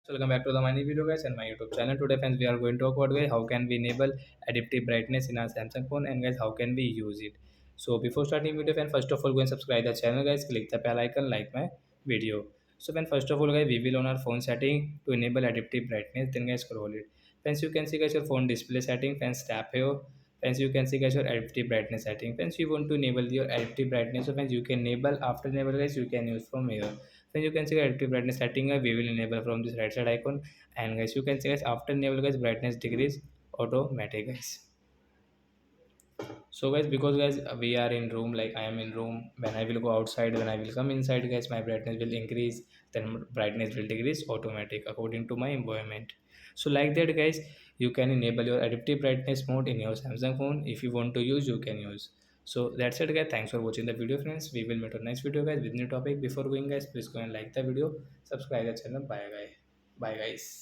Welcome back to the mini video guys and my YouTube channel. Today friends we are going to talk about guys how can we enable adaptive brightness in our Samsung phone and guys how can we use it. So before starting video friend, first of all go and subscribe the channel guys, click the bell icon, like my video. So when first of all guys we will on our phone setting to enable adaptive brightness, then guys scroll it. Friends you can see guys your phone display setting, friends tap here. Friends you can see guys your adaptive brightness setting. Friends you want to enable your adaptive brightness, so friends you can enable, after enable guys you can use from here. Then you can see active brightness setting we will enable from this right side icon, and guys you can see guys after enable guys brightness decrease automatic guys. So guys because guys we are in room, like I am in room, when I will go outside, when I will come inside guys my brightness will increase, then brightness will decrease automatic according to my environment. So like that guys you can enable your adaptive brightness mode in your Samsung phone. If you want to use you can use. So that's it guys, thanks for watching the video friends. We will meet on next video guys with new topic. Before going guys, please go and like the video, subscribe the channel. Bye guys.